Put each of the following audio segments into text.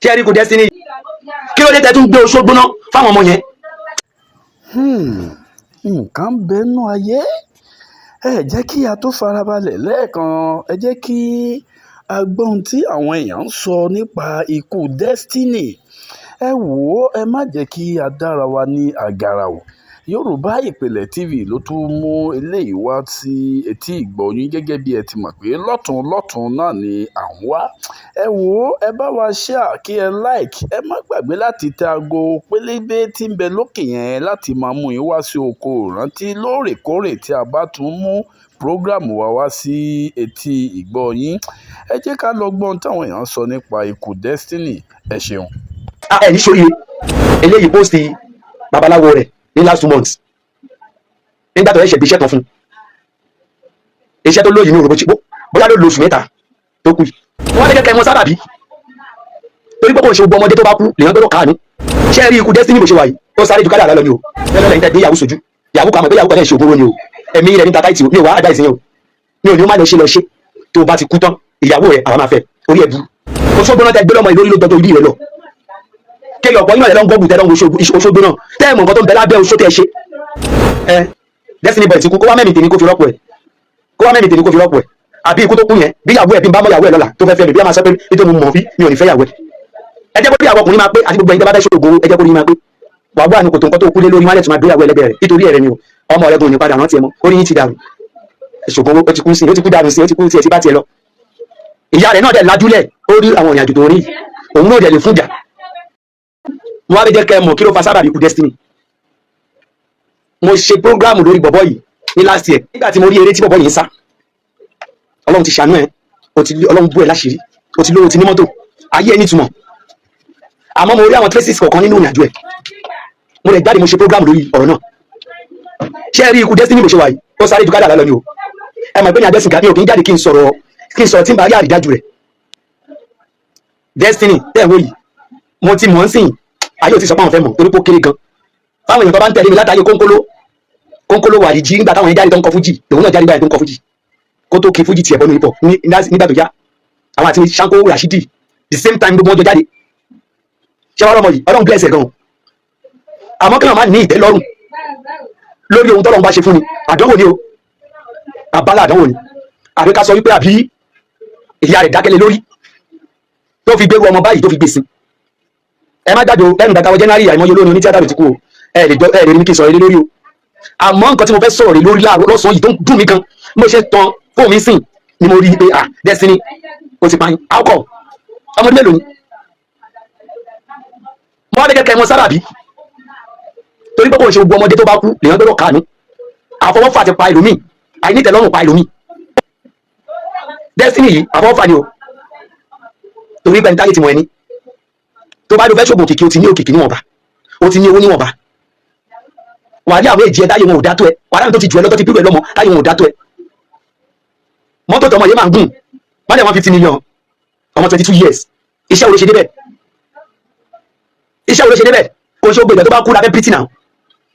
ṣé ẹ rí kò Destiny kí ló dé tẹ́ tún gbé oṣó gbóná fáwọn ọmọ yẹn. nǹkan ń bẹnu ayé ẹ jẹ́ kí a tó farabalẹ̀ lẹ́ẹ̀kan ẹ jẹ́ kí a gbọ́ ohun tí àwọn èèyàn ń sọ nípa ikú Destiny. Ẹ wò ó, ẹ má jẹ́ kí a dára wa ní àgàrà o. Yorùbá Ìpìlẹ̀ TV ló tún mú eléyìí wá sí etí ìgbọ̀nyín gẹ́gẹ́ bí ẹ ti mọ̀ pé lọ́tùn náà ni à ń wá. Ẹ wò ó, ẹ bá wa share kí ẹ like, ẹ má gbàgbé láti tẹ aago pélébé tí ń bẹ lókè yẹn láti máa mú yín wá sí oko ìrántí lóòrèkóòrè tí a bá tún mú prógráàmù wa wá sí etí ìgbọ̀nyín. Ẹ jẹ́ ká lọ gbọ́ ohun táwọn èèyàn sọ nípa ikú Destiny. Ẹ ṣeun. ẹ ní sórí eléyìí post babaláwo rẹ̀ ní last 2 months nígbà tó ẹ ṣe gbé iṣẹ́ kan fún iṣẹ́ tó lóyìn ní òròbó bóyá ló lo oṣù 3 tó kù yìí wọ́n lè kẹ́kẹ́ wọn sábàbí torí pé kò ṣe gbogbo ọmọdé tó bá kú lèèyàn gbọ́dọ̀ káàánú ṣé rí ikú Destiny bó ṣe wà yìí ó sáré ju kádàrá lọ ni o lẹ́nu lẹ́yìn tẹ́ gbé ìyàwó sojú ìyàwó kan mọ̀ pé ìyàwó kan ẹ̀ ṣe ògóró ni o ẹ̀mí rẹ̀ ní tata ìtì mi ò wá àdá ìsìn o mi ò ní ó má lọ ṣe tó o bá ti kú tán ìyàwó rẹ̀ àwọn máa fẹ́ orí ẹ̀ burú oṣù gbóná tẹ gbé lọ́mọ ìlórí ló gbọ́dọ̀ ibi rẹ̀ lọ kéèyàn ọ̀pọ̀ yín náà lọ́n gbọ́gbù tẹ́ lọ́n oṣù gbóná tẹ́ ẹ̀ mọ̀ nǹkan tó ń bẹ lábẹ́ oṣù tẹ́ ẹ ṣe Destiny boy ti kú kó wá mẹ́rin tèmi kó fi rọ́pò ẹ̀ àbí ikú tó kú yẹn bí ìyàwó ẹ̀ bí n bá mọ́ ìyàwó ẹ̀ lọ́la tó fẹ́ fẹ́ mi bí a máa sọ pé nítorí mo mọ̀ bí mi ò ní fẹ́ ìyàwó ẹ̀ ẹ jẹ́ kó bí àwọn ọkùnrin máa pé àti gbogbo ẹ̀yin tó bá fẹ́ ṣògo ẹ jẹ́ kó rí máa pé wà wà ní kòtò nǹkan tó kú lé lórí wálẹ̀ tó máa gbé ìyàwó ẹlẹgbẹ́ rẹ̀ nítorí ẹ̀rẹ̀ ni o ọmọ rẹ̀ gan ní padà rántí ẹ mọ́ orí yín ti dàrú ṣògo ó ti kú sí ó ti kú dàrú sí ó ti kú tiẹ̀ ti bá tiẹ̀ lọ ìyá rẹ̀ náà dẹ̀ lajúlẹ̀ ó rí àwọn ìrìnàjò tó rí òun náà dẹ̀ lè fúnjà mo wá fẹ́ jẹ́ kẹ́ ẹ mọ̀ kí ló fa sábàbí ikú Destiny mo ṣe prógráàmù lórí bọ̀bọ̀ yìí ní last year nígbà tí mo rí eré tí bọ̀bọ̀ yìí ń sá ọlọ́run ti ṣàánú ẹ̀ ọlọ́run bú ẹ láṣìírí o ti lówó ti ní mọ́tò ayé ẹ nítumọ̀ àmọ́ mo rí àwọn traces kọ̀ọ̀kan nínú ìrìnàjò ẹ̀ mo lè jáde mo ṣe prógráàmù lórí ọ̀rọ̀ náà ṣé ẹ rí ikú Destiny bó ṣe wà yìí ó sáré ju kádàrá lọ ni o ẹ mọ̀ pé ní agbẹ́sìn gàdí ò kí ń jáde kí n sọ̀rọ̀ tí ń bá rí àrídájú rẹ̀ Destiny tẹ̀ wọ́ yìí mo ti mọ̀ ń sìn ayé ò ti sọ pé àwọn fẹ́ mọ̀ torí pé ó kéré gan fáwọn èèyàn tó bá ń tẹ̀lé mi látàyè kónkóló wà jí nígbà táwọn yẹn jáde tó ń kọ fújì òun náà jáde báyìí tó ń kọ fújì kó tó kí fújì tiẹ̀ bọ́nu ipò nígbà tó yá àwọn àti Shanko Rashidi the same time gbogbo wọn jọ jáde ṣé wàá rọmọ yìí ọlọ́run bless ẹ̀ gan àmọ́ kí wọn má ní ìtẹ́ lọ́rùn lórí ohun tọ́lọ́run bá ṣe fún ni àdánwò ni o àbálà àdánwò ni àbí ká sọ wípé àbí ìyá rẹ̀ dákẹ́lẹ́ lórí tó fi gbérú ọmọ báyìí tó fi gbèsè ẹ má jáde ẹnu dàgbà January àìmọye olórin onítíátà ló ti kú o ẹ lè ní kí n sọ̀rọ̀ lórí o àmọ́ nǹkan tí mo fẹ́ sọ̀rọ̀ lórí láàárọ̀ lọ́sàn-án yìí tó ń dùn mí gan mo ṣe tan fóònù mi sìn ni mo rí i pé Destiny o ti pààyàn alcohol ọmọdé mélòó ni mo wá bẹ́ẹ̀ kẹ́ mọ sábàbí torí pé kò ṣe gbogbo ọmọdé tó bá kú lèèyàn gbọ́dọ̀ kàánú àfọwọ́fà ti pa ẹlòmíì àìnítẹ̀lọ́rùn pa ẹlòmíì Destiny yìí àfọwọ́fà ni o torí pé níta yìí ti mọ ẹni tó bá lọ fẹ́ ṣògùn òkìkí o ti ní òkìkí níwọ̀nba o ti ní owó níwọ̀nba wà á ní àwọn èjì ẹ táyé wọn ò dá tó ẹ wà á ní tó ti jù ẹ lọ́tọ́ ti bírò ẹ lọ́mọ táyé wọn ò dá tó ẹ mọ́tò tọmọ yẹn máa ń gùn wọ́n lè 150 million ọmọ 22 years iṣẹ́ wo ló ṣe débẹ̀ kò ṣe ògbè ìgbà tó bá kú lábẹ́ pìtì náà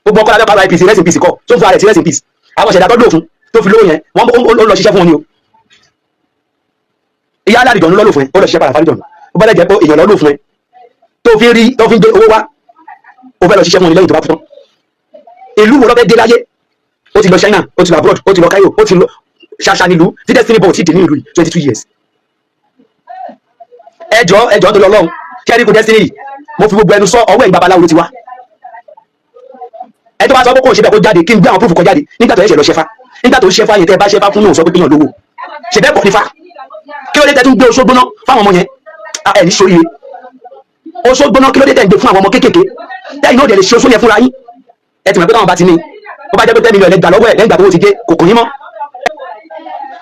gbogbo ọkọ lábẹ́ pàrọ̀ IPC rest in peace kọ́ tó ń fún ààrẹ ti rest in peace àwọn ṣẹ̀dá tọ́jú òfin tó fi lówó yẹn wọ́n lọ ṣiṣẹ́ fún wọn ni o ìyá aládìjọ́ ló lò fún ẹ ó lọ ṣiṣẹ́ padà fáríjọ́ ó bá lẹ́jẹ̀ pé èèyàn lọ lò fún ẹ tó fi ń gbé owó wá ó fẹ́ lọ ṣiṣẹ́ fún wọn lẹ́yìn tó bá kú tán ìlú wo ló fẹ́ dé láyé ó ti lọ China ó ti lọ abroad ó ti lọ Cairo ó ti lọ ṣaṣa nílùú tí Destiny bọ̀ tí dè ní ìlú yìí 22 years ẹjọ́ tó lọ lọ́hùn kẹ́rí kò Destiny yìí mo fi gbogbo ẹnu sọ ọwọ́ ẹ̀yìn babaláwo ló ti wá ẹ tó bá sọ pé kò ṣe bẹ́ẹ̀ kó jáde kí n gbé àwọn proof kọ jáde nígbà tó ẹ̀ṣẹ̀ lọ ṣẹfa nígbà tó ṣẹfa yẹn tẹ́ bá ṣẹfa fún náà sọ pé kéèyàn lówó ṣe bẹ́ẹ̀ kọ́ nífa kí ló dé tẹ́ tún gbé oṣó gbóná fáwọn ọmọ yẹn ẹ̀ ní sóríire oṣó gbóná kí ló dé tẹ́ ń gbé fún àwọn ọmọ kéékèèké tẹ́yìn náà dẹ̀ lè ṣe oṣó yẹn fúnra yín ẹ ti mọ̀ pé táwọn bá ti ní ó bá jẹ́ pé 10 million ẹgbà lọ́wọ́ ẹ̀ lẹ́yìn ìgbà tó ti dé kòkò yín mọ́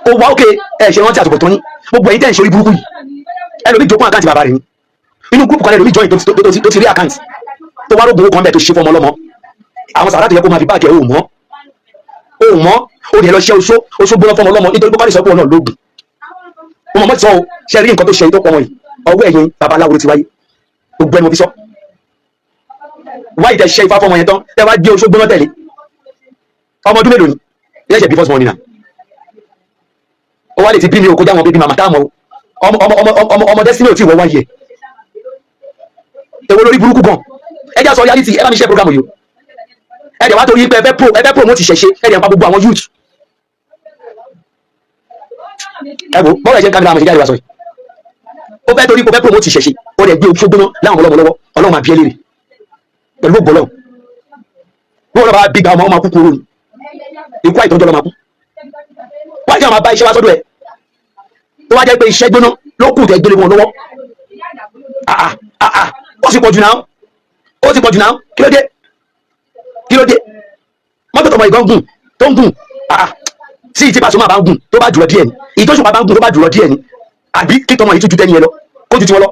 ó wá òkè ẹ̀ ṣe rántí àtùbọ̀ tó ní gbogbo ẹ̀yin tẹ́ ń ṣe orí burúkú yìí ẹlòmíì jókòó àkáǹtì bàbá rẹ̀ ni inú gúrùpù kan ẹlòmíì join tó ti rí àkáǹtì tó wá rògbòwò kan bẹ́ẹ̀ tó ṣe fọmọ ọlọ́mọ àwọn sàrà tó yẹ kó máa fi báàkì ẹ̀ ó mọ́ ó ní ẹ lọ ṣe oṣó gbóná fọmọ ọlọ́mọ nítorí bó bá lè sọ pé òun náà lóògùn mo mọ̀ mọ́ ti sọ o ṣe rí nǹkan tó ṣe tó pọ̀ wọ̀nyí ọwọ́ ẹ̀yin babaláwo ló ti wáyé gbogbo ẹni mo fi sọ wáyé tẹ ṣe ifá fọmọ yẹn tán tẹ wá gbé oṣó gbóná tẹ̀lé ọmọ ọdún mélòó ni ilé ẹ̀jẹ̀ bí first morning náà ó wá lè ti bí mi o kó já wọn bébí màmá táàmù ọmọ Destiny ò tí ì wọ wáyé èwo lórí burúkú gan ẹ jẹ́ sọ reality ẹ bá mi share program yìí ẹ dẹ̀ wá torí pé ẹ fẹ́ promote ìṣẹ̀ṣe ẹ dẹ̀ ń pa gbogbo àwọn youth ẹ wo bọ́ọ̀lù ẹ̀jẹ̀ ń kámi láwọn ọmọ ìṣẹ̀jáde wa sọ yìí ó fẹ́ torí pé ó fẹ́ promote ìṣẹ̀ṣe ó dẹ̀ gbé oṣù gbóná láwọn ọlọ́mọ lọ́wọ́ ọlọ́run máa bí ẹ léèrè pẹ̀lú ògbọ́lọ́ bí wọn bá bí gba ọmọ kú kúrò ní ikú àìtọ́jú ọlọ́mọ kú wájú àwọn bá iṣẹ́ wa sọ́dọ̀ ẹ̀ tó wá jẹ́ pé iṣẹ́ gbóná ló kù tẹ́ gbélé wọn lọ́wọ́ ó sì pọ̀jù náà kí ló dé mọ́tò tọmọ ìgán gùn tó ń gùn sí ìtí Pasuma bá ń gùn tó bá jùlọ díẹ̀ ni ìtòṣùpá bá ń gùn tó bá jùlọ díẹ̀ ni àbí kí tọmọ yìí tún ju tẹ́ni yẹn lọ kó ju tiwọn lọ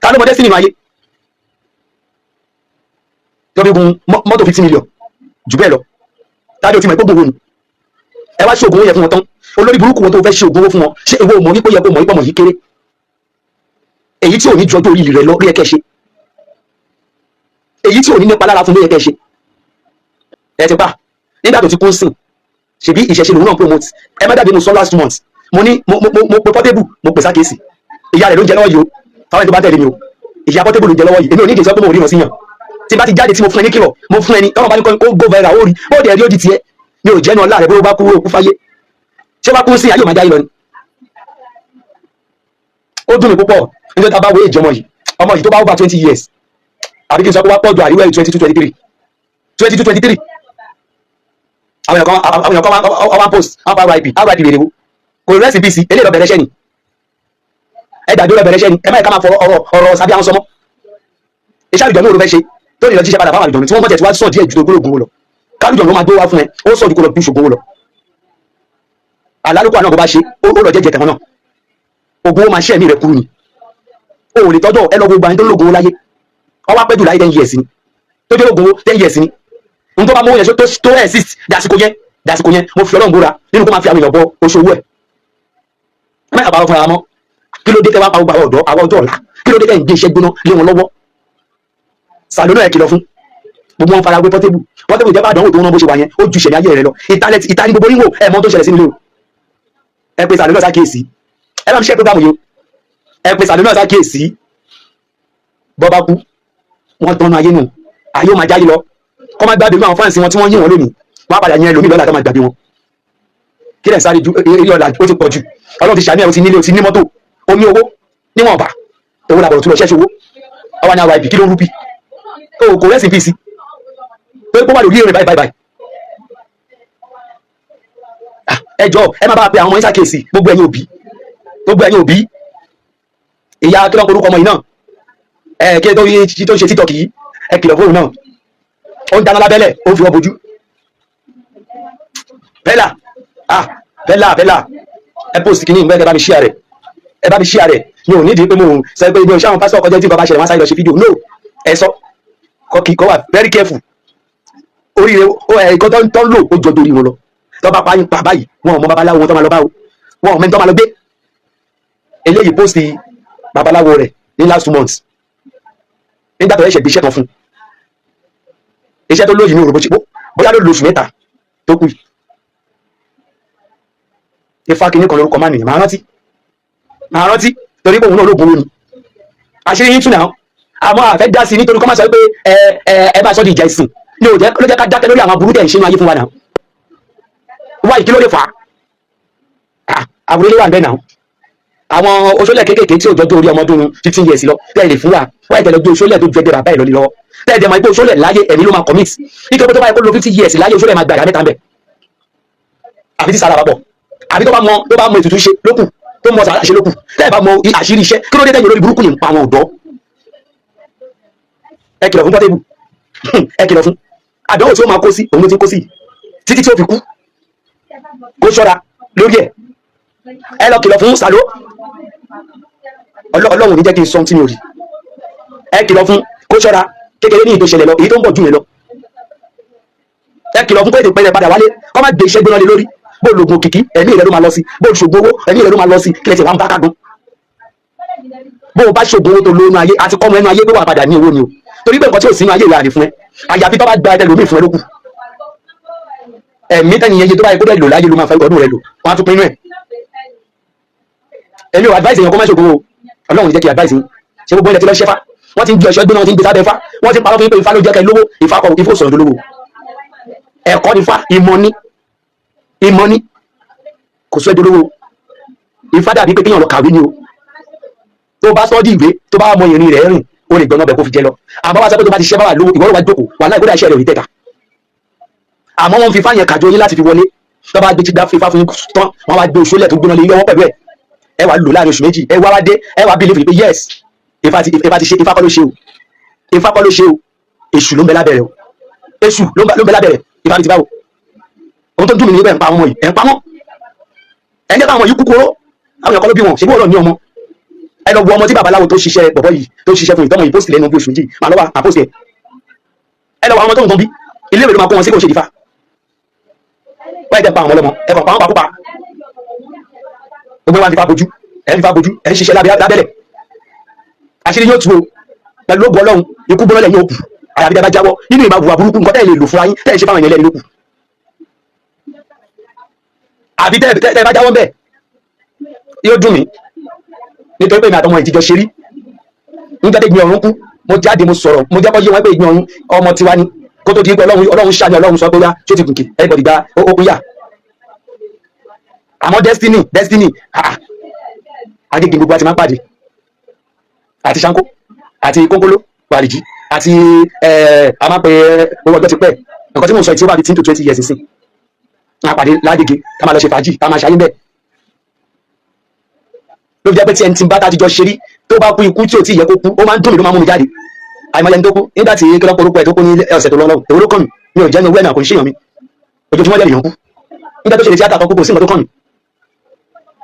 ta ló mọ destiny nínú ayé tó fi gun mọ́tò 50 million jù bẹ́ẹ̀ lọ tájọ́ ti mọ̀ ìpógun wo ni ẹ wá ṣe ògùn owó yẹ fún wọn tán olórí burúkú wọn tó fẹ́ ṣe ògùn owó fún wọn ṣé ìwọ mọ̀ wípé yẹ kó mọ̀ wípé ọmọ yìí kéré èyí tí ò ní ju ọjọ́ orí rẹ̀ lọ ló yẹ kẹ́ ṣe èyí tí ò ní nípa lára fún ló yẹ kẹ́ ṣe ẹ ti pa nígbà tó ti kún sìn ṣèbí ìṣẹ̀ṣe lòun náà promote ẹ má dàbí mo sọ last month mo ní mo pe Portable mo pè sákèsì ìyá rẹ̀ ló ń jẹ lọ́wọ́ yìí o fáwọn ètò bá tẹ̀lé mi o ìyá Portable ló ń jẹ lọ́wọ́ yìí èmi ò ní ìdí sọ pé mo rí wọn sí yàn tí bá ti jáde tí mo fún ẹ ní kìlọ̀ mo fún ẹ ní tọ́wọ́n bá ní kó go viral ó rí ó dẹ̀ rí ó di tiẹ̀ mi ò jẹ́ náà láàrẹ̀ bó bá kú ó kú fáyé ṣé wá kú sí ayé ò máa jáyé lọ ni ó dùn mí púpọ̀ nítorí tá a bá wo èjì ọmọ yìí tó bá over 20 years àbí kí n sọ pé wá pọ̀ ju àríwá 22-23 àwọn èèyàn kan wá post wọ́n pa RIP rèé wo kò rest in peace eléyìí lọ bẹ̀rẹ̀ iṣẹ́ ni ẹ dàgbé lọ bẹ̀rẹ̀ iṣẹ́ ni ẹ má yẹ ká máa fọ ọ̀rọ̀ sábẹ́ àwọn sọmọ iṣẹ́ àlùjọ ní òru fẹ́ ṣe tó ní lọ jíṣẹ́ padà fáwọn àlùjọ tí wọ́n mọ̀jẹ̀ tí wọ́n sọ̀ díẹ̀ ju ogún owó lọ kálùjọ ló máa gbé wá fún ẹ ó sọ̀ ju kó lọ bí ṣògbówó lọ àlálùkù àná kò bá ṣe ó lọ jẹ́jẹ́ tẹ̀wọ́n náà ogun ó máa ṣẹ́ ẹ̀mí rẹ̀ kúrú ni o ò lè tọ́jọ́ ẹ lọ gbogbo àyín tó lógun láyé ọ wá pẹ́ jù láyé 10 years ni tó jẹ́ lógun 10 years ni n tó bá mú yẹn tó exist dàsìkò yẹn mo fi Ọlọ́run búra nínú kó máa fi àwọn èèyàn bọ oṣù owó ẹ̀ ẹ má yà bàbá fúnra mọ́ kí ló dé tẹ́ wá pa gbogbo àwọn ọjọ́ ọ̀la kí ló dé tẹ́ ń gbé iṣẹ́ gbóná lé wọn lọ́wọ́ Sàlónà ẹ̀ kìlọ̀ fún gbogbo wọn fara gbé Portable jẹ́ bá àdánwò tó wọn bó ṣe wà yẹn ó ju ìṣẹ̀lẹ̀ ayé rẹ lọ ìta ní gbogbo yín wò ẹ̀ mọ́ tó ṣẹlẹ̀ sínú ilé o ẹ pé Sàlónà ṣàkíyèsí ẹ bá mi ṣe program yìí o ẹ pé Sàlónà ṣàkíyèsí bọ́ bá kú wọ́n tọ́nu ayé nù ayé ó máa jáyé lọ kọ́ máa gbàgbé àwọn fáǹsì wọn tí wọ́n yín wọn lónìí wọ́n á padà yẹn lómi lọ́la tó máa gbàgbé wọn kí lẹ̀ sáré ju eré ọ̀la ó ti pọ̀ jù Ọlọ́run ti ṣàmì ẹ̀ ó ti nílé ó ti ní mọ́tò ó ní owó níwọ̀n ọ̀bà owó làbọ̀rọ̀ tó lọ ṣẹ́ṣẹ́ owó ọwọ́ ní àwọn ibi kí ló ń rúbì ó kò rẹ́sìn pc tó ń pọ́ wà lórí èrè báyìí ẹ jọ̀ọ́ ẹ má bá pe àwọn ọmọ yín ṣàkíyèsí gbogbo ẹ̀yin òbí ìyá kí lọ́kọ̀ orúkọ ọmọ yìí náà kí ẹ tó ń ṣe TikTok yìí ẹ kìlọ̀ fóònù náà ó ń dáná lábẹ́lẹ̀ ó fi wọ́n bojú bẹ́là ẹ post kìíní ìgbẹ́ ẹ bá mi share rẹ̀ mi ò nídìí pé mo sọ pé ibi òṣàwọn pásítọ̀ kọjá tí nǹkan bá ṣẹlẹ̀ wọ́n sáré lọ ṣe fídíò no ẹ sọ kọ́ wà very careful oríire ẹ̀kọ́ tó ń lò ó jọ dorí wọn lọ tó bá pààyàn pa báyìí wọn ò mọ babaláwo wọn tó máa lọ báwo wọn ò mẹ́ni tó máa lọ gbé eléyìí post babaláwo rẹ̀ ní last 2 months nígbà tó ẹ̀ṣẹ̀ gbé iṣẹ́ kan fún iṣẹ́ tó lóyìn ní òròbó bóyá ló lóṣù 3 tó kù ifá kìíní kan lórúkọ máa nìyàn máa rántí torí pé òun náà ológun ni àṣírí yín tún náà àmọ́ àfẹ́ dá sí nítorí kọ́ máa sọ pé ẹ bá sọ di ìjà ìsìn ní òjẹ́ ló jẹ́ ká dákẹ́ lórí àwọn burúkú ẹ̀ ń ṣe inú ayé fún wa náà wá ìkí ló lè fà á àbúrò ilé wà bẹ́ẹ̀ náà àwọn oṣólẹ̀ kéékèèké tí òjò orí ọmọdún 15 years lọ tẹ́ lè fún wa wá ìtẹ̀lẹ̀ gbé oṣólẹ̀ tó ju ẹgbẹ́ bàbá ẹ̀ lọ lọ́wọ́ tẹ́ ẹ̀dẹ̀ máa gbé oṣólẹ̀ láyé ẹ̀mí ló máa commit nítorí tó bá yẹ kó lo 50 years láyé oṣólẹ̀ máa gbàdá mẹ́ta ń bẹ̀ àfi tí sára bàbọ̀ àbí tó bá mọ ètùtù ṣe lókù tó mọ sàrà ṣe lókù tẹ́ ẹ̀ bá mọ àṣírí iṣẹ́ kí ló dé tẹ́yìn olórí burúkú ní pa àwọn ọ̀dọ́ ẹ kìlọ̀ fún Portable ẹ kìlọ̀ fún àdánwò tí ó máa kó sí òun ló ti kó sí títí tí ó fi kú kó ṣọ́ra lórí ẹ̀ ẹ lọ kìlọ̀ fún Sàló Ọlọ́run ní jẹ́ kí n sọ tí mi ò rí ẹ kìlọ̀ fún kó ṣọ́ra kékeré ní ìtò ìṣẹ̀lẹ̀ lọ èyí tó ń bọ̀ jù yẹn lọ ẹ kìlọ̀ fún pé ètò ìpẹ́lẹ̀ padà wálé kọ́ má gbé iṣẹ́ gbóná lé lórí bó lògùn kìkì ẹ̀mí rẹ̀ ló máa lọ sí bó ṣògbó owó ẹ̀mí rẹ̀ ló máa lọ sí kílẹ̀ tí wọ́n bá kágun bó o bá ṣògbó owó tó lónú ayé àti kọ́mọ ẹnu ayé pé wà padà ní owó ni o torí pé nǹkan tí ò sínú ayé ìlànà fún ẹ àyàfi tó bá gba ẹlòmíì fún ẹ lókù ẹ̀mí tẹ́ni yẹn tó bá yẹ kó dẹ̀ lò láyé ló máa fẹ́ ọdún rẹ lò wọ́n á tún pinnu ẹ̀ èmi ò advice yẹn kó má ṣògbó o Ọlọ́run ní jẹ́ kí advice yín ṣe gbogbo ilẹ̀ tí lọ ṣẹ́fà wọ́n ti ń gbé ọ̀ṣọ́ gbóná, wọ́n ti ń gbé sábẹ́ Ifá, wọ́n ti ń parọ́ fún yín pé Ifá ló jẹ́ kẹ́ lówó, Ifá kọ́, Ifá ò sọ̀rọ̀ dolówó. Ẹ̀kọ́ ni Ifá, ìmọ̀ ni kò sọ dolówó. Ifá dàbí pé kéèyàn lọ kàwé ni o, tó bá sọ́ọ́dì ìwé tó bá mọ ìrìn rẹ̀ rìn ó lè gbọ́nà bẹ̀ kó fi jẹ lọ. Àmọ́ wá sọ pé tó bá ti ṣiṣẹ́ bá wà lówó ìwọ́n wá jókòó wà láì kódà iṣẹ́ rẹ̀ ò ní tẹ̀ka. Àmọ́ wọ́n fi Ifá yẹn kàjọ yín láti fi wọlé, tó bá gbé gbá Ifá fún yín tán wọ́n wá gbé oṣólẹ̀ tó gbóná lé yọwọ́ pẹ̀lú ẹ̀, ẹ wá lò láàrin oṣù méjì, ẹ wá wá dé, ẹ wá bílífì pé yes Ifá ti ṣe, Ifá kọ́ ló ṣe o, Ifá kọ́ ló ṣe o, èṣù ló ń bẹ lábẹ́ rẹ̀ o, èṣù ló ń bẹ lábẹ́ rẹ̀, Ifá ti báwo. Ohun tó dùn mí ní bẹ́ẹ̀ ń pa àwọn ọmọ yìí, ẹ̀ ń pa wọ́n, ẹ̀ ń jẹ́ káwọn yìí kúkúrú, àwọn ẹ̀kọ́ ló bí wọn, ṣe bí ọ̀rọ̀ ní ọmọ. Ẹ lọ wo ọmọ tí babaláwo tó ṣiṣẹ́ bọ̀bọ̀ yìí tó ṣiṣẹ́ fún ìtọ́mọ ìpósìtì lẹ́nu bí oṣù méjì máa lọ́wọ́ àpósìtì ẹ̀. Ẹ lọ wo ọmọ tó ń tán bí ilé ìwé ló máa kó wọn sí kò ṣe Ifá. Wọ́n ẹ̀ jẹ́ pa àwọn ọlọ́mọ ẹ kàn pa wọn pakúpa. Gbogbo wa fi Ifá bojú, ẹ̀ ń fi Ifá bojú, ẹ̀ ń ṣiṣẹ́ lábẹ́lẹ̀. Àṣírí yóò tú o pẹ̀lú ògùn Ọlọ́run, ikú gbọ́dọ̀ lẹ́yìn òkú àyàfi tẹ́ bá jáwọ́ nínú ìmọ̀ àbùwà burúkú nǹkan tẹ́ lè lò fúnra yín tẹ́ ṣe fáwọn èèyàn lẹ́nu lókù. Àbí tẹ́ bá jáwọ́ bẹ́ẹ̀ yóò dùn mí nítorí pé mi àtọmọ ìtìjọ ṣe rí nígbà tí Ìgbìn Ọ̀run kú mo jáde mo sọ̀rọ̀ mo jẹ́ kó yé wọn pé Ìgbìn Ọ̀run ọmọ tiwa ni kó tó di pé Ọlọ́run ṣàní Ọlọ́run sọ pé wá tí ó ti gùnkè everybody gba okun yà. Àmọ́ destiny Agége gbogbo àti máa ń pàdé àti Ṣáńkó àti Kónkóló Wàlìjí àti a máa ń pè owó ọjọ́ ti pẹ́ nǹkan tí mo sọ yìí tí ó bá fi 10 to 20 years sí máa pàdé lágége ká máa lọ ṣe fàájì ká máa ṣayé bẹ́ẹ̀ ló fi jẹ́ pé tí ẹni tí ń bá tájíjọ ṣe rí tó bá kú ikú tí ò tí yẹ kó kú ó máa ń dùn mí ló máa ń mú mi jáde àìmọye ẹni tó kú nígbà tí kí lọ́pọ̀ orúkọ ẹ̀ tó kú ní ọ̀sẹ̀ tó lọ́wọ́ èwo ló kàn mí mi ò jẹ́ ní owó ẹ̀nà kò ń ṣèyàn mi ojoojúmọ́ lẹ́yìn kú nígbà tó ṣe lè tíátà kan kú kò sí nǹkan tó kàn mí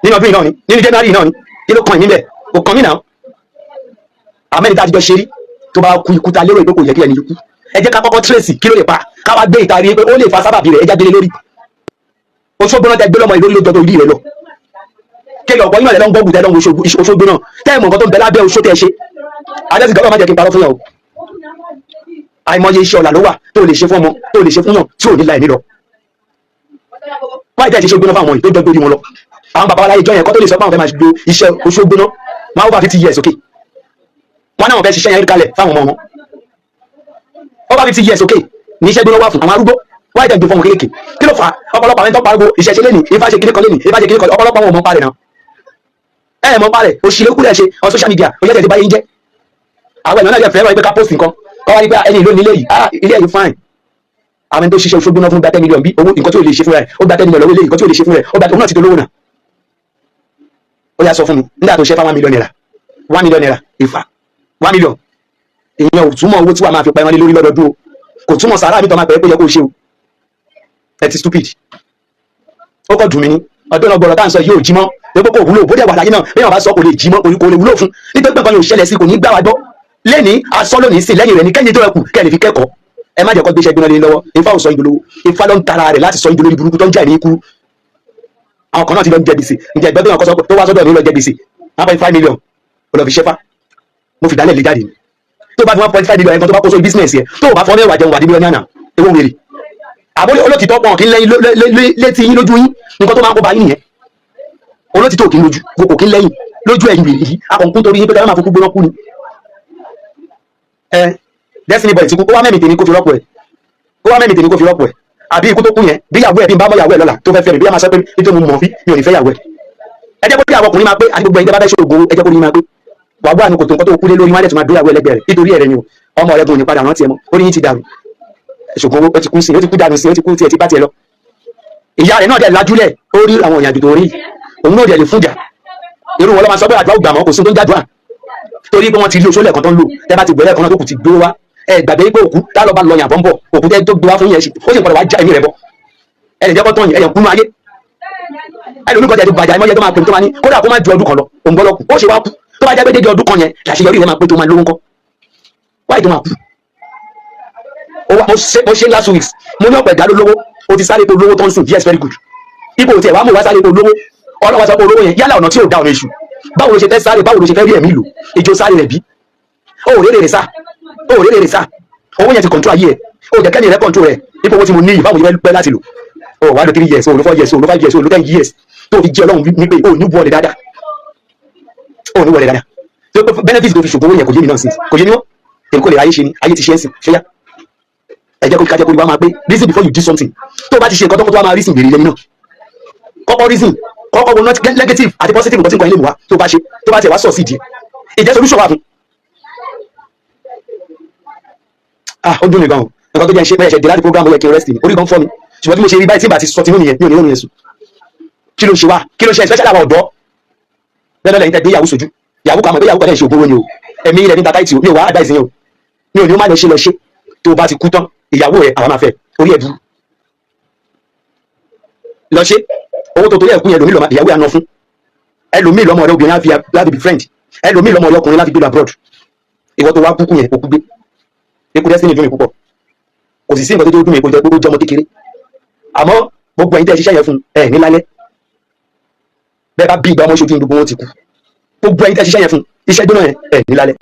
nínú ọdún náà ni nínú January náà ni kí ló kàn mí níbẹ̀ kò kàn mí náà àmẹ́ni tájíjọ ṣe rí tó bá kú ikú ta lérò pé kò yẹ kí ẹni ikú ẹ jẹ́ ká kọ́kọ́ tírèsì kí ló lè pa ká wá gbé ìtàrí pé ó lè fa sábàbí rẹ̀ ẹ jáde lórí Òṣogbo náà tẹ gbé lọ́mọ ìlú lójọ́ orí rẹ̀ lọ kéèyàn ọ̀pọ̀ yín náà lọ́n gbọ́gùn tẹ́ lọ́n Òṣogbo náà tẹ́ mọ̀ nǹkan tó ń bẹ lábẹ́ oṣó tẹ́ ṣe adẹ́sì gbọ́dọ̀ má jẹ́ kí n parọ́ fún yàn o àìmọye iṣẹ́ ọ̀la ló wà tó lè ṣe fún ọmọ tó lè ṣe fún yàn tí ò ní láì nílọ wáyé tẹ́ ṣe Òṣogbo náà fáwọn ìtó dọ́gbórí wọn lọ àwọn bàbá aláyé jọ yẹn kọ́ tó lè sọ pé àwọn fẹ́ máa lo iṣẹ́ Òṣogbo náà máa over 50 years okay wọn náà fẹ́ ṣiṣẹ́ yẹn kalẹ̀ fáwọn ọmọ wọn over 50 years okay ní iṣẹ́ gbóná wà fún àwọn arúgbó wáyé tẹ́ gbé fún ọmọ kéékèèké kí ló fà á ọ̀pọ̀lọpọ̀ àwọn tó pariwo ìṣẹ̀ṣe lẹ́nìí Ifá ṣe kíní kan lẹ́nìí Ifá ṣe kíní kan ọ̀pọ̀lọpọ̀ àwọn ọmọ parẹ̀ náà mọ parẹ̀ òṣìlẹ̀ kúlẹ̀ ṣe on social media ó yẹ kẹ́ ti báyé ń jẹ́ àwọn èèyàn náà yẹ fẹ́ràn pé ká post nǹkan kọ́ wá ní pé ẹni ìlú nílé yìí ilé yìí fine àwọn ẹni tó ṣiṣẹ́ Òṣogbo náà fún gba 10 million bí owó nǹkan tí ò lè ṣe fún rẹ̀ ó gba 10 million lọ́wọ́ ilé nǹkan tí ò lè ṣe fún rẹ̀ ó gba òun náà ti dolówó náà ó yà sọ fún mi nígbà tó ṣe fún 1 million naira 1 million naira Ifá 1 million èèyàn ò túmọ̀ owó tí wàá máa fi pa ẹran lé lórí lọ́dọọdún o kò túmọ̀ sàrà mi tó máa pẹ́ pé yẹ kó ṣe o ẹ ti stupid ó kọ́ dùn mí ní ọdún ọgbọ̀rọ̀ tá à ń sọ yóò jí mọ́ pé kò wúlò bó dẹ̀ wà láyé náà bí wọn bá sọ kò lè jí mọ́ kò lè wúlò fún nítorí pé nǹkan yóò ṣẹlẹ̀ sí kò ní gbá wa gbọ́ lẹ́ni asọ́ lónìí sí lẹ́yìn rẹ̀ ní kẹ́yìn tó ẹkù kẹ́lẹ̀ fi kẹ́kọ̀ọ́ ẹ má jẹ́ kó gbéṣẹ́ gbóná lé lọ́wọ́ Ifá ò sọ ìdólówó Ifá ló ń tara rẹ̀ láti sọ ìdólórí burúkú tó ń jà ní ikú àwọn kan náà ti lọ jẹ gbèsè ǹjẹ́ ẹgbẹ́ tó tó wá sọ́dọ̀ mi lọ jẹ gbèsè 1.5 million ó lọ fi ṣẹ́fà mo fi dálẹ̀ lé jáde tó bá fi 1.5 million ẹ̀kan tó bá kó sórí business yẹ tó bá fọ́ mẹ́wàá jẹun wà dídí lọ́nyàna ewu wèrè àbólé olótìtọ́ pọ̀ kí n lẹ́yìn létí yín lójú yín nǹkan tó máa ń kó bá yín nìyẹn olótìtọ́ kí n lójú kò kí n lẹ́yìn lójú ẹ̀yìn wèrè yìí akọ̀ǹkún torí yín pé ká máa fokú gbóná kú ni Destiny boy ti kú kó wá mẹ́mìtì ní kó fi rọ́pò ẹ̀ kó wá mẹ́mìtì ní kó fi rọ́pò ẹ̀ àbí ikú tó kú yẹn bí yàwó ẹ̀ bí n bá mọ́ yàwó ẹ̀ lọ́la tó fẹ́ fẹ́ mi bí a máa sọ pé nítorí mo mọ̀ bí mi ò ní fẹ́ yàwó ẹ̀ ẹ jẹ́ kó bí àwọn ọkùnrin máa pé àti gbogbo ẹ̀yin tẹ́ bá fẹ́ ṣògo ẹ jẹ́ kó ní máa pé wà wá ní kò tó nǹkan tó kú lé lórí wálẹ̀ tó máa dóyàwó ẹlẹgbẹ́ rẹ̀ nítorí ẹ̀rẹ̀ ni o ọmọ rẹ̀ gan ní padà rántí ẹ mọ́ ó ní yín ti dàrú ṣògo ó ti kú sí ó ti kú dànù sí ó ti kú tiẹ̀ ti bá tiẹ̀ lọ ìyá rẹ̀ náà dẹ̀ lajúlẹ̀ ó rí àwọn ìyàjò tó rí òun náà dẹ̀ lè fúnjà irú wọn lọ́ máa sọ pé àdúrà ògbà mọ́ kò sí tó ń jádùá torí pé wọ́n ti rí oṣó lẹ́ẹ̀kan tó ń lò tẹ́ bá ti gbẹ̀rẹ̀ kan náà tó kù ti gbé wá ẹ gbàgbé pé òkú tá lọ bá lọ yàn bọ́ńbọ̀ òkú tẹ́ tó gbé wá fún yẹn ó sì padà wá já ẹ̀mí rẹ̀ bọ́ ẹ lè jẹ́ kó tán yẹn ẹ̀yàn kúnú ayé ẹ lómi kọjá ti bàjá ẹmọ yẹ tó máa pè tó máa ní kódà kó má ju ọdún kan lọ òun gbọ́ lọ́kù ó ṣe wá kú tó bá jẹ́ pé dédé ọdún kan yẹn làṣeyọrí rẹ̀ máa pé tó máa lówó ńkọ́ wáyé tó máa kú mo ṣe last weeks mo ní ọ̀pẹ̀ ìdá lólówó o ti sáré pé olówó tó ń sìn yes very good ipò tí ẹ̀ wá mú wá sáré pé olówó ọlọ́wọ́ sọ pé olówó yẹn yálà ọ̀nà tí ò da ọ̀nà èṣù báwo ló ṣe fẹ́ sáré báwo ló ṣe fẹ́ rí ẹ̀mí lò ìjó sáré rẹ̀ bí ó ò rérè sá owó yẹn ti control ayé ẹ̀ ó jẹ́ kẹ́ni rẹ̀ control rẹ̀ ipò owó tí mo ní yìí báwo ni fẹ́ láti lò ó wá lò 3 years ó lò 4 years ó lò 5 years ó lò 10 years tó fi jẹ́ ọlọ́run ní pé ó ní wọlé dáadáa tó benefit tó fi ṣògbówó yẹn kò yé mi náà sí kò yé mi wọ́n èmi kò lè ráyé ṣe ni ayé ti ṣe é sìn ṣé yá ẹ jẹ́ kó kájẹ́ kó wá máa pé reason before you do something tó o bá ti ṣe nǹkan tó kó tó wá máa reason béèrè lẹ́ni náà kọ́kọ́ reason kọ́kọ́ wo negative àti positive nǹkan tí nǹkan ilé mu wá tó bá ṣe tó bá tiẹ̀ wá sọ̀ sí ìdí ìjẹ́ solution wà fún. Ó dùn mí gan o nǹkan tó jẹ́ ṣe bẹ́ẹ̀ ṣe dé láti program ó yẹ kí n rest ni orí kan fọ́ mi ṣùgbọ́n tí mo ṣe rí báyìí tí n bá ti sọ tinú nìyẹn mi ò ní lónìí yẹn sùn kí ló ń ṣe wá kí ló ń ṣe especially àwọn ọ̀dọ́ bẹ́ẹ̀ lẹ́yìn tẹ́ gbé ìyàwó sojú ìyàwó kan mọ̀ pé ìyàwó kan dẹ̀ ṣe ògbówó ni o ẹ̀mí rẹ̀ ní tata ìtì o mi ò wá advice yẹn o mi ò ní o má lọ ṣe tó o bá ti kú tán ìyàwó rẹ̀ àwọn máa fẹ́ orí ẹ̀ burú lọ ṣe owó tó torí ẹ̀ kú yẹn lòmí lọ́mọ ìyàwó àná fún ẹlòmí lọ́mọ rẹ̀ obìnrin á fi láti be friend ẹlòmí lọ́mọ rẹ̀ ọkùnrin láti gbé lọ abroad ìwọ tó wá kúkú yẹn òkú gbé eku destiny dùn mí púpọ̀ kò sì sí nǹkan tó dùn mí kò jẹ́ gbogbo jọmọ kékeré àmọ́ gbogbo ẹ̀yin tẹ́ ṣiṣẹ́ yẹn fún ẹ̀ ní lálẹ́ bẹ́ẹ̀ bá bí ìgbà ọmọ ṣojú gbogbo wọn ti kú gbogbo ẹ̀yin tẹ́ ṣiṣẹ́ yẹn fún iṣẹ́ gbóná yẹn ẹ̀ ní lálẹ́